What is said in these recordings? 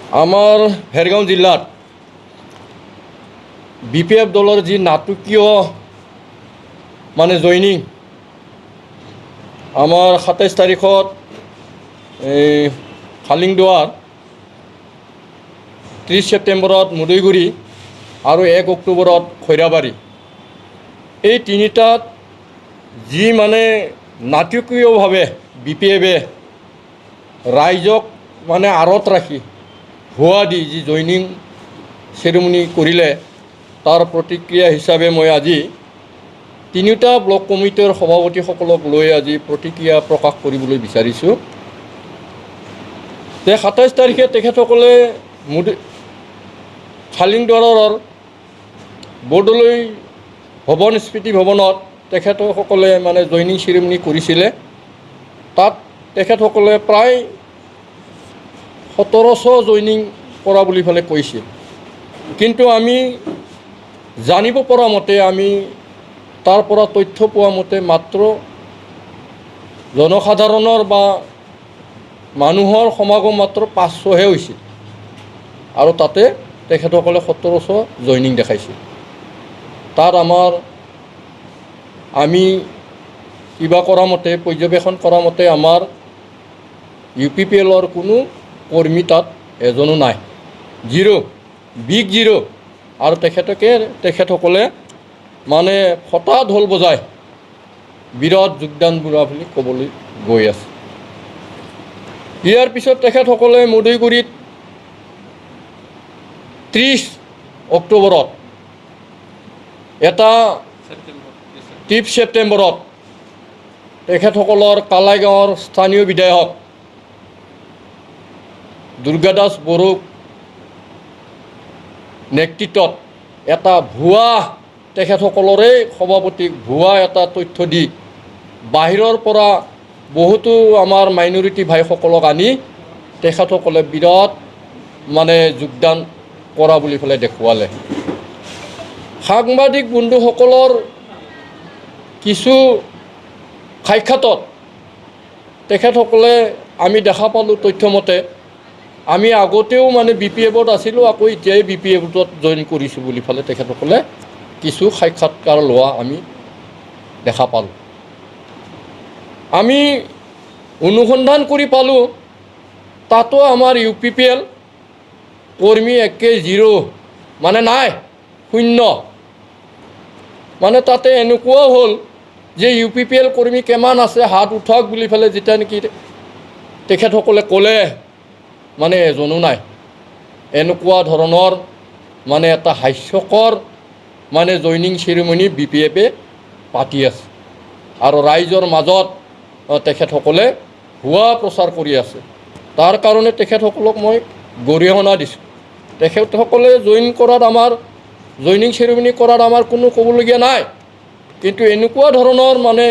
আমাৰ ভেৰগাঁও জিলাত BPF দলৰ যি নাটকীয় মানে জইনিং আমাৰ 27 তাৰিখত খালিংদুৱাৰ, 30 ছেপ্টেম্বৰত মুদৈগুৰি আৰু 1 অক্টোবৰত খৈৰাবাৰী, এই তিনিটাত যি মানে নাটকীয়ভাৱে BPFে ৰাইজক মানে আঁৰত ৰাখি ভুৱা দি যি জইনিং চেৰিমনি কৰিলে, তাৰ প্ৰতিক্ৰিয়া হিচাপে মই আজি তিনিটা ব্লক কমিটিৰ সভাপতিসকলক লৈ আজি প্ৰতিক্ৰিয়া প্ৰকাশ কৰিবলৈ বিচাৰিছোঁ। যে 27 তাৰিখে তেখেতসকলে খালিংদুৱাৰৰ বৰদলৈ ভৱন স্মৃতি ভৱনত তেখেতসকলে মানে জইনিং চেৰিমনি কৰিছিলে। তাত তেখেতসকলে প্ৰায় 1700 জইনিং কৰা বুলি ফালে কৈছিল, কিন্তু আমি জানিব পৰা মতে, আমি তাৰ পৰা তথ্য পোৱা মতে মাত্ৰ জনসাধাৰণৰ বা মানুহৰ সমাগম মাত্ৰ 500হে হৈছিল, আৰু তাতে তেখেতসকলে 1700 জইনিং দেখাইছিল। তাত আমি কিবা কৰা মতে, পৰ্যবেক্ষণ কৰা মতে আমাৰ UPPLৰ কোনো কৰ্মী তাত এজনো নাই, বিগ জিৰ'। আৰু তেখেতসকলে মানে ফটা ঢোল বজাই বিৰাট যোগদান বুঢ়া বুলি ক'বলৈ গৈ আছে। ইয়াৰ পিছত তেখেতসকলে মুদৈগুৰিত 30 অক্টোবৰত 30 ছেপ্টেম্বৰত তেখেতসকলৰ কালাই গাঁৱৰ স্থানীয় বিধায়ক দুৰ্গাদাস বড়োক নেতৃত্বত এটা ভুৱা, তেখেতসকলৰে সভাপতিক ভুৱা এটা তথ্য দি বাহিৰৰ পৰা বহুতো আমাৰ মাইনৰিটি ভাইসকলক আনি তেখেতসকলে বিৰাট মানে যোগদান কৰা বুলি পেলাই দেখুৱালে। সাংবাদিক বন্ধুসকলৰ কিছু সাক্ষাতত তেখেতসকলে আমি দেখা পালোঁ তথ্যমতে, আমি আগতেও মানে BPFত আছিলোঁ, আকৌ এতিয়াই BPFত জইন কৰিছোঁ বুলি ফালে তেখেতসকলে কিছু সাক্ষাৎকাৰ লোৱা আমি দেখা পালোঁ। আমি অনুসন্ধান কৰি পালোঁ তাতো আমাৰ UPPL কৰ্মী একে জিৰ', মানে নাই, শূন্য। মানে তাতে এনেকুৱাও হ'ল যে UPPL কৰ্মী কিমান আছে হাত উঠাওক বুলি পেলাই যেতিয়া নেকি তেখেতসকলে ক'লে, মানে এজনো নাই। এনেকুৱা ধৰণৰ মানে এটা হাস্যকৰ মানে জইনিং চেৰিমনি BPFে পাতি আছে, আৰু ৰাইজৰ মাজত তেখেতসকলে ভুৱা প্ৰচাৰ কৰি আছে। তাৰ কাৰণে তেখেতসকলক মই গৰিহণা দিছোঁ। তেখেতসকলে জইনিং চেৰিমনি কৰাত আমাৰ কোনো ক'বলগীয়া নাই, কিন্তু এনেকুৱা ধৰণৰ মানে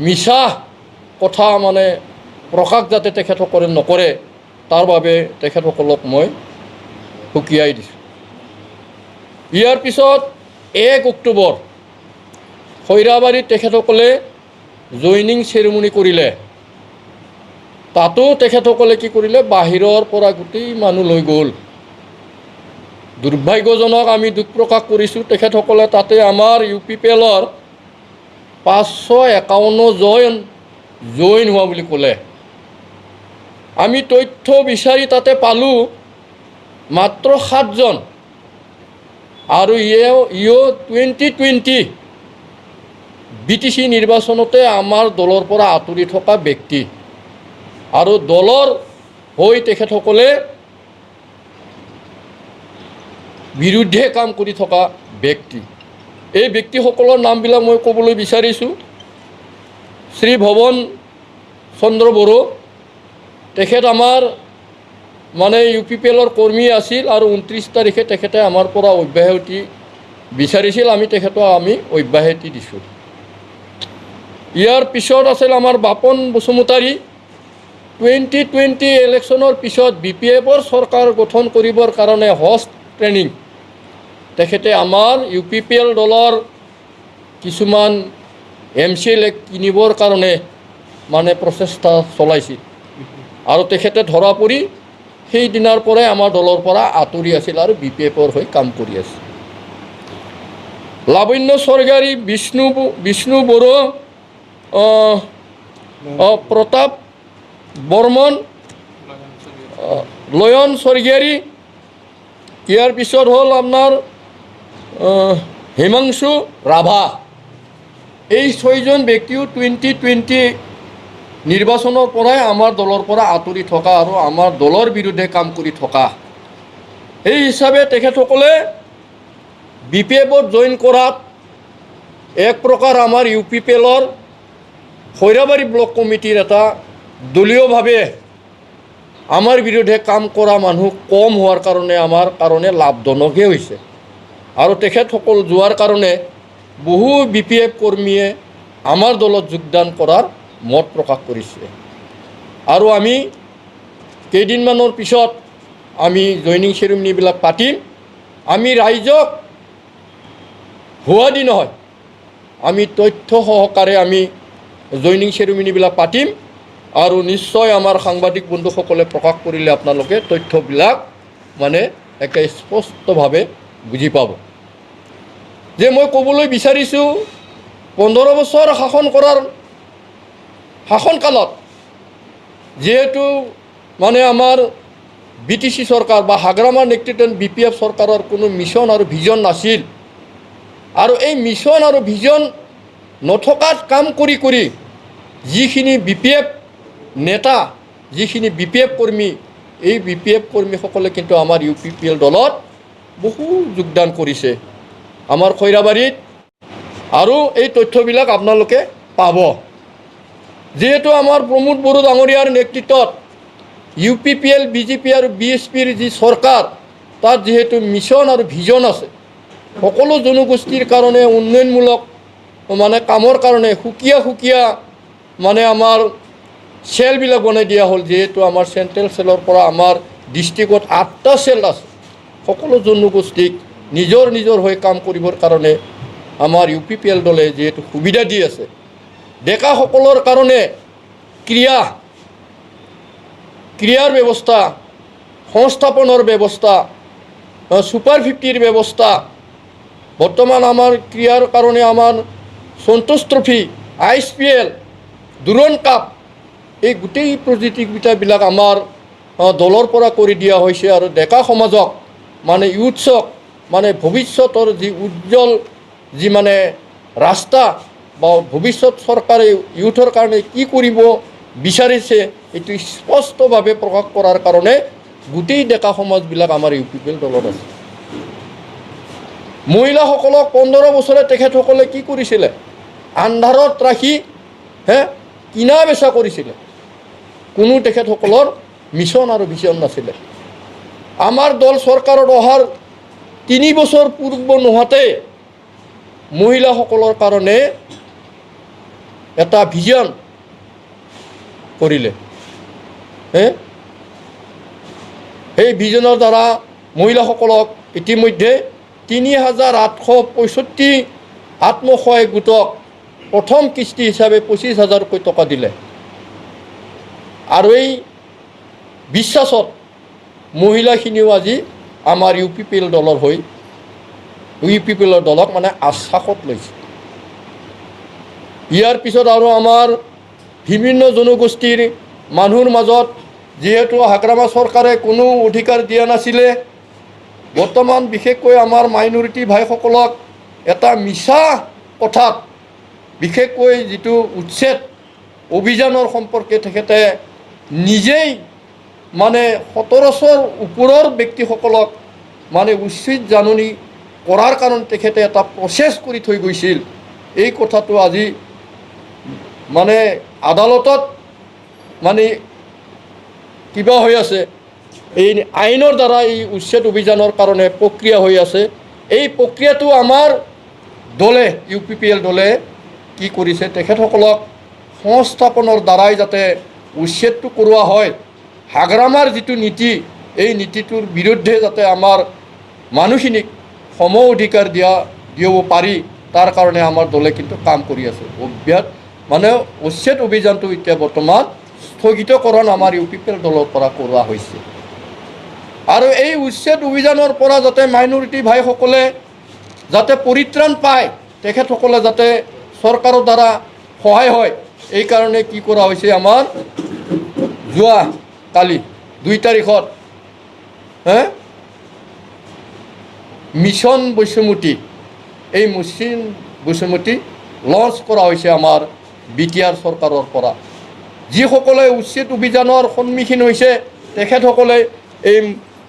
মিছা কথা মানে প্ৰকাশ যাতে তেখেতসকলে নকৰে, তাৰ বাবে তেখেতসকলক মই সকীয়াই দিছোঁ। ইয়াৰ পিছত 1 অক্টোবৰ খৈৰাবাৰীত তেখেতসকলে জইনিং চেৰিমনি কৰিলে। তাতো তেখেতসকলে কি কৰিলে, বাহিৰৰ পৰা গোটেই মানুহ লৈ গ'ল। দুৰ্ভাগ্যজনক, আমি দুখ প্ৰকাশ কৰিছোঁ। তেখেতসকলে তাতে আমাৰ UPPLৰ 551 জইন হোৱা বুলি ক'লে। আমি তথ্য বিচাৰি তাতে পালোঁ মাত্ৰ 7জন, আৰু 2020 BTC নিৰ্বাচনতে আমাৰ দলৰ পৰা আঁতৰি থকা ব্যক্তি, আৰু দলৰ হৈ তেখেতসকলে বিৰুদ্ধে কাম কৰি থকা ব্যক্তি। এই ব্যক্তিসকলৰ নামবিলাক মই ক'বলৈ বিচাৰিছোঁ। শ্ৰী ভৱন চন্দ্ৰ বড়ো, তেখেত আমাৰ মানে UPPLৰ কৰ্মী আছিল, আৰু 29 তাৰিখে তেখেতে আমাৰ পৰা অব্যাহতি বিচাৰিছিল, আমি তেখেতক অব্যাহতি দিছোঁ। ইয়াৰ পিছত আছিল আমাৰ বাপন বসুমতাৰী। 2020 ইলেকশ্যনৰ পিছত BPFৰ চৰকাৰ গঠন কৰিবৰ কাৰণে হষ্ট ট্ৰেইনিং তেখেতে আমাৰ UPPL দলৰ কিছুমান MCL কিনিবৰ কাৰণে মানে প্ৰচেষ্টা চলাইছিল, আৰু তেখেতে ধৰা পৰি সেই দিনাৰ পৰাই আমাৰ দলৰ পৰা আঁতৰি আছিল আৰু BPFৰ হৈ কাম কৰি আছে। লাৱণ্য স্বৰ্গীয়াৰী, বিষ্ণু বড়ো, প্ৰতাপ বৰ্মন, লয়ন স্বৰ্গীয়াৰী, ইয়াৰ পিছত হ'ল আপোনাৰ হিমাংশু ৰাভা। এই 6জন ব্যক্তিও 2020 নিৰ্বাচনৰ পৰাই আমাৰ দলৰ পৰা আঁতৰি থকা আৰু আমাৰ দলৰ বিৰুদ্ধে কাম কৰি থকা। এই হিচাপে তেখেতসকলে BPFত জইন কৰাত এক প্ৰকাৰ আমাৰ UPPLৰ খৈৰাবাৰী ব্লক কমিটিৰ এটা দলীয়ভাৱে আমাৰ বিৰুদ্ধে কাম কৰা মানুহ কম হোৱাৰ কাৰণে আমাৰ কাৰণে লাভজনকহে হৈছে। আৰু তেখেতসকল যোৱাৰ কাৰণে বহু BPF কৰ্মীয়ে আমাৰ দলত যোগদান কৰাৰ মত প্ৰকাশ কৰিছে। আৰু আমি কেইদিনমানৰ পিছত আমি জইনিং চেৰিমনিবিলাক পাতিম। আমি ৰাইজক ভুৱা দি নহয়, আমি তথ্য সহকাৰে আমি জইনিং চেৰিমনিবিলাক পাতিম আৰু নিশ্চয় আমাৰ সাংবাদিক বন্ধুসকলে প্ৰকাশ কৰিলে আপোনালোকে তথ্যবিলাক মানে একে স্পষ্টভাৱে বুজি পাব। যে মই ক'বলৈ বিচাৰিছোঁ 15 বছৰ শাসনকালত যিহেতু মানে আমাৰ BTC চৰকাৰ বা হাগ্ৰামাৰ নেতৃত্বত BPF চৰকাৰৰ কোনো মিছন আৰু ভিজন নাছিল। আৰু এই মিছন আৰু ভিজন নথকাত কাম কৰি কৰি যিখিনি BPF নেতা, যিখিনি BPF কৰ্মী, এই BPF কৰ্মীসকলে কিন্তু আমাৰ UPPL দলত বহু যোগদান কৰিছে আমাৰ খৈৰাবাৰীত। আৰু এই তথ্যবিলাক আপোনালোকে পাব। যিহেতু আমাৰ প্ৰমোদ বড়ো ডাঙৰীয়াৰ নেতৃত্বত UPPL, BJP আৰু BSPৰ যি চৰকাৰ, তাত যিহেতু মিছন আৰু ভিজন আছে, সকলো জনগোষ্ঠীৰ কাৰণে উন্নয়নমূলক মানে কামৰ কাৰণে সুকীয়া মানে আমাৰ চেলবিলাক বনাই দিয়া হ'ল। যিহেতু আমাৰ চেণ্ট্ৰেল চেলৰ পৰা আমাৰ ডিষ্ট্ৰিক্টত 8টা চেল আছে। সকলো জনগোষ্ঠীক নিজৰ হৈ কাম কৰিবৰ কাৰণে আমাৰ UPPL দলে যিহেতু সুবিধা দি আছে। ডেকাসকলৰ কাৰণে ক্ৰিয়াৰ ব্যৱস্থা, সংস্থাপনৰ ব্যৱস্থা, সুপাৰ 50ৰ ব্যৱস্থা, বৰ্তমান আমাৰ ক্ৰিয়াৰ কাৰণে আমাৰ সন্তোষ ট্ৰফি, ISPL, দুৰণ কাপ, এই গোটেই প্ৰতিযোগিতাবিলাক আমাৰ দলৰ পৰা কৰি দিয়া হৈছে। আৰু ডেকা সমাজক মানে ইউথছক মানে ভৱিষ্যতৰ যি উজ্জ্বল যি মানে ৰাস্তা বা ভৱিষ্যত চৰকাৰে ইউথৰ কাৰণে কি কৰিব বিচাৰিছে, এইটো স্পষ্টভাৱে প্ৰকাশ কৰাৰ কাৰণে গোটেই ডেকা সমাজবিলাক আমাৰ UPPL দলত আছে। মহিলাসকলক 15 বছৰে তেখেতসকলে কি কৰিছিলে? আন্ধাৰত ৰাখি কিনা বেচা কৰিছিলে। কোনো তেখেতসকলৰ মিছন আৰু ভিজন নাছিলে। আমাৰ দল চৰকাৰত অহাৰ 3 বছৰ পূৰ্ব নোহোৱাতে মহিলাসকলৰ কাৰণে এটা ভিজন কৰিলে। সেই ভিজনৰ দ্বাৰা মহিলাসকলক ইতিমধ্যে 3865 আত্মসহায়ক গোটক প্ৰথম কিস্তি হিচাপে 25,000কৈ টকা দিলে। আৰু এই বিশ্বাসত মহিলাখিনিও আজি আমাৰ UPPL দলৰ হৈ UPPL দলক মানে আশ্বাসত লৈছে। ইয়াৰ পিছত আৰু আমাৰ বিভিন্ন জনগোষ্ঠীৰ মানুহৰ মাজত যিহেতু হাগ্ৰামা চৰকাৰে কোনো অধিকাৰ দিয়া নাছিলে, বৰ্তমান বিশেষকৈ আমাৰ মাইনৰিটি ভাইসকলক এটা মিছা কথাত, বিশেষকৈ যিটো উচ্ছেদ অভিযানৰ সম্পৰ্কে তেখেতে নিজেই মানে 17 ওপৰৰ ব্যক্তিসকলক মানে উচিত জাননী কৰাৰ কাৰণে তেখেতে এটা প্ৰচেছ কৰি থৈ গৈছিল। এই কথাটো আজি মানে আদালতত মানে কিবা হৈ আছে, এই আইনৰ দ্বাৰা এই উচ্ছেদ অভিযানৰ কাৰণে প্ৰক্ৰিয়া হৈ আছে। এই প্ৰক্ৰিয়াটো আমাৰ দলে UPPL দলে কি কৰিছে, তেখেতসকলক সংস্থাপনৰ দ্বাৰাই যাতে উচ্ছেদটো কৰোৱা হয়, হাগ্ৰামাৰ যিটো নীতি, এই নীতিটোৰ বিৰুদ্ধে যাতে আমাৰ মানুহখিনিক সম অধিকাৰ দিব পাৰি, তাৰ কাৰণে আমাৰ দলে কিন্তু কাম কৰি আছে। মানে উচ্ছেদ অভিযানটো এতিয়া বৰ্তমান স্থগিতকৰণ আমাৰ UPPL দলৰ পৰা কৰোৱা হৈছে। আৰু এই উচ্ছেদ অভিযানৰ পৰা যাতে মাইনৰিটি ভাইসকলে যাতে পৰিত্ৰাণ পায়, তেখেতসকলে যাতে চৰকাৰৰ দ্বাৰা সহায় হয়, এই কাৰণে কি কৰা হৈছে, আমাৰ যোৱা কালি 2 তাৰিখত মিছন বৈশ্যমতী, এই মিছন বৈশ্যমতী লঞ্চ কৰা হৈছে আমাৰ বিটিআৰ চৰকাৰৰ পৰা। যিসকলে উচ্ছেদ অভিযানৰ সন্মুখীন হৈছে তেখেতসকলে এই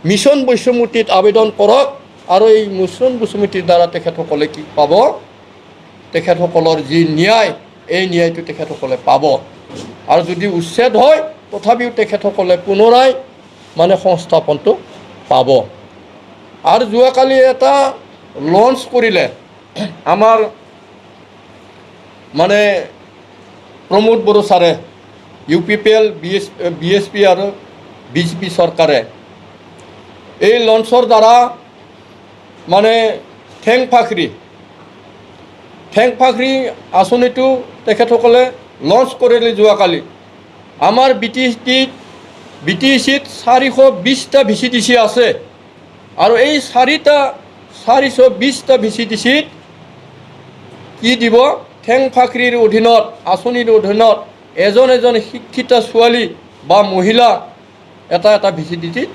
মিছন বৈশ্যমতীত আবেদন কৰক, আৰু এই মিছন বৈশ্যমতীৰ দ্বাৰা তেখেতসকলে কি পাব, তেখেতসকলৰ যি ন্যায়, এই ন্যায়টো তেখেতসকলে পাব। আৰু যদি উচ্ছেদ হয় তথাপিও তেখেতসকলে পুনৰাই মানে সংস্থাপনটো পাব। আৰু যোৱাকালি এটা লঞ্চ কৰিলে আমাৰ মানে প্ৰমোদ বড়ো ছাৰে, UPPL, BSP আৰু BJP চৰকাৰে এই লঞ্চৰ দ্বাৰা মানে ঠেংফাখৰি আঁচনিটো তেখেতসকলে লঞ্চ কৰিলে যোৱাকালি। আমাৰ BTCত 420টা VCDC আছে, আৰু এই 420টা VCDCত কি দিব, ঠেংফাখৰিৰ অধীনত, আঁচনিৰ অধীনত এজন শিক্ষিত ছোৱালী বা মহিলা এটা VCDCত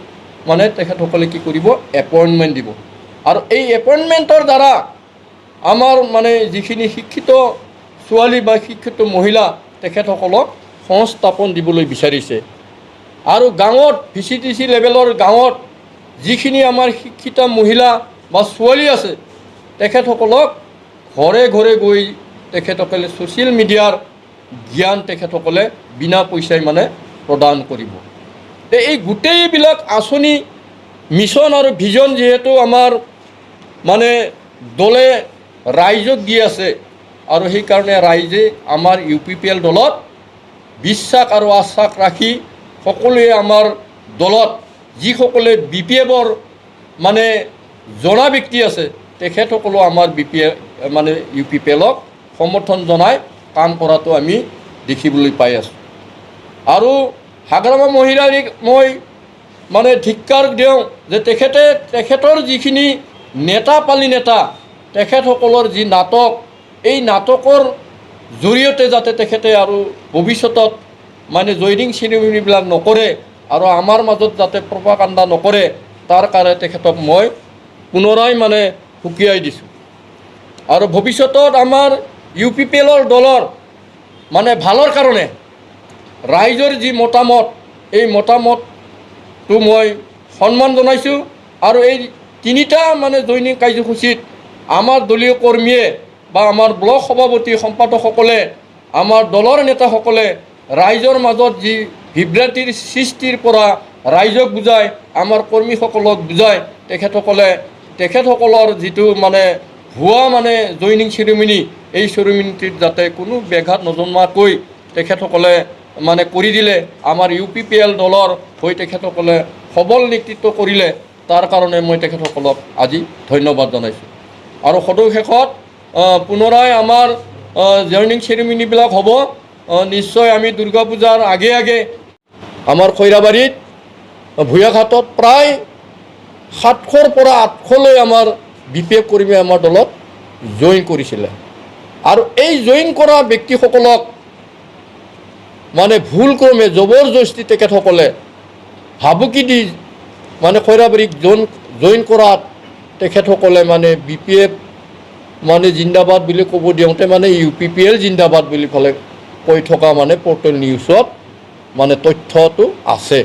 মানে তেখেতসকলে কি কৰিব, এপইণ্টমেণ্ট দিব। আৰু এই এপইণ্টমেণ্টৰ দ্বাৰা আমাৰ মানে যিখিনি শিক্ষিত ছোৱালী বা শিক্ষিত মহিলা তেখেতসকলক সংস্থাপন দিবলৈ বিচাৰিছে। আৰু গাঁৱত VCDC লেভেলৰ গাঁৱত যিখিনি আমাৰ শিক্ষিত মহিলা বা ছোৱালী আছে তেখেতসকলক ঘৰে ঘৰে গৈ তেখেতসকলে ছ'চিয়েল মিডিয়াৰ জ্ঞান তেখেতসকলে বিনা পইচাই মানে প্ৰদান কৰিব। এই গোটেইবিলাক আঁচনি, মিছন আৰু ভিজন যিহেতু আমাৰ মানে দলে ৰাইজক দি আছে, আৰু সেইকাৰণে ৰাইজে আমাৰ UPPL দলত বিশ্বাস আৰু আশ্বাস ৰাখি সকলোৱে আমাৰ দলত যিসকলে BPFৰ মানে জনা ব্যক্তি আছে তেখেতসকলেও আমাৰ মানে UPPLক সমৰ্থন জনাই কাম কৰাটো আমি দেখিবলৈ পাই আছোঁ। আৰু হাগ্ৰামা মহিলাক মই মানে ধিক্কাৰ দিওঁ যে তেখেতৰ যিখিনি নেতাপালি নেতা, তেখেতসকলৰ যি নাটক, এই নাটকৰ জৰিয়তে যাতে তেখেতে আৰু ভৱিষ্যতত মানে জইনিং চেৰিমনিবিলাক নকৰে আৰু আমাৰ মাজত যাতে প্ৰপাগাণ্ডা নকৰে, তাৰ কাৰণে তেখেতক মই পুনৰাই মানে সকীয়াই দিছোঁ। আৰু ভৱিষ্যতত আমাৰ UPPLৰ দলৰ মানে ভালৰ কাৰণে ৰাইজৰ যি মতামত, এই মতামতটো মই সন্মান জনাইছোঁ। আৰু এই 3টা মানে জইনিং কাৰ্যসূচীত আমাৰ দলীয় কৰ্মীয়ে বা আমাৰ ব্লক সভাপতি সম্পাদকসকলে, আমাৰ দলৰ নেতাসকলে ৰাইজৰ মাজত যি বিভ্ৰান্তিৰ সৃষ্টিৰ পৰা ৰাইজক বুজায়, আমাৰ কৰ্মীসকলক বুজায়, তেখেতসকলৰ যিটো মানে ভুৱা মানে জইনিং চেৰিমনি, এই চেৰিমনিটিত যাতে কোনো ব্যাঘাত নজন্মাকৈ তেখেতসকলে মানে কৰি দিলে, আমাৰ UPPL দলৰ হৈ তেখেতসকলে সবল নেতৃত্ব কৰিলে, তাৰ কাৰণে মই তেখেতসকলক আজি ধন্যবাদ জনাইছোঁ। আৰু সদশেষত পুনৰাই আমাৰ জইনিং চেৰিমনিবিলাক হ'ব। নিশ্চয় আমি দুৰ্গা পূজাৰ আগে আগে আমাৰ খৈৰাবাৰীত ভূঞাঘাটত প্ৰায় 700ৰ পৰা 800লৈ আমাৰ BPF কৰ্মী আমাৰ দলত জইন কৰিছিলে। আৰু এই জইন কৰা ব্যক্তিসকলক মানে ভুলক্ৰমে জবৰদস্তি তেখেতসকলে ভাবুকি দি মানে খৈৰাবাৰীক জইন কৰাত তেখেতসকলে মানে BPF মানে জিন্দাবাদ বুলি ক'ব দিওঁতে মানে UPPL জিন্দাবাদ বুলি ফালে কৈ থকা মানে পৰ্টেল নিউজত মানে তথ্যটো আছে।